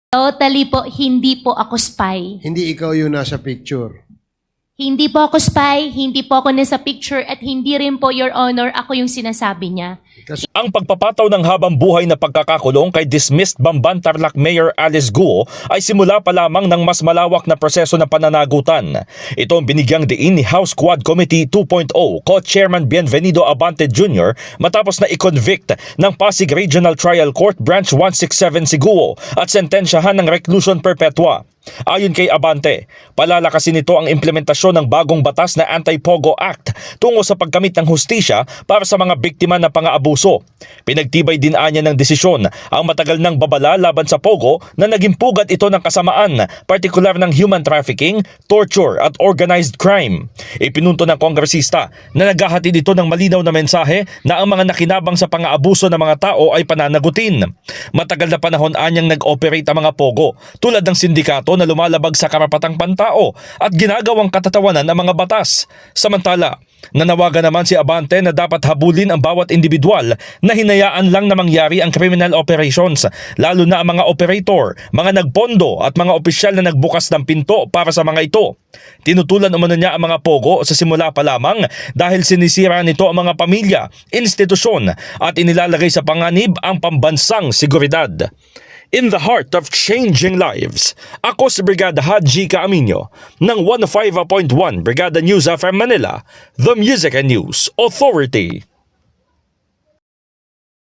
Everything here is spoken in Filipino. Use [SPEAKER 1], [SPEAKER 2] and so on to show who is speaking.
[SPEAKER 1] Totally po, hindi po ako spy.
[SPEAKER 2] Hindi ikaw yung nasa picture.
[SPEAKER 1] Hindi po ako spy, hindi po ako nasa picture, at hindi rin po, Your Honor, ako yung sinasabi niya.
[SPEAKER 3] Ang pagpapataw ng habang buhay na pagkakakulong kay dismissed Bamban Tarlac Mayor Alice Guo ay simula pa lamang ng mas malawak na proseso ng pananagutan. Ito ang binigyang diin ni House Quad Committee 2.0 Co-Chairman Bienvenido Abante Jr. matapos na i-convict ng Pasig Regional Trial Court Branch 167 si Guo at sentensyahan ng reclusion perpetua. Ayon kay Abante, palalakasin nito ang implementasyon ng bagong batas na Anti-Pogo Act tungo sa pagkamit ng hustisya para sa mga biktima na pang-aabuso. Pinagtibay din anya ng desisyon ang matagal ng babala laban sa Pogo na naging pugad ito ng kasamaan, partikular ng human trafficking, torture at organized crime. Ipinunto ng kongresista na naghahatid ito ng malinaw na mensahe na ang mga nakinabang sa pang-aabuso ng mga tao ay pananagutin. Matagal na panahon anyang nag-operate ang mga Pogo tulad ng sindikato na lumalabag sa karapatang pantao at ginagawang katatawanan ng mga batas. Samantala, nanawagan naman si Abante na dapat habulin ang bawat individual na hinayaan lang na mangyari ang criminal operations, lalo na ang mga operator, mga nagpondo at mga opisyal na nagbukas ng pinto para sa mga ito. Tinutulan umano niya ang mga Pogo sa simula pa lamang dahil sinisira nito ang mga pamilya, institusyon at inilalagay sa panganib ang pambansang seguridad. In the heart of changing lives, ako si Brigada Haji Caaminio ng 105.1 Brigada News FM Manila, the Music and News Authority.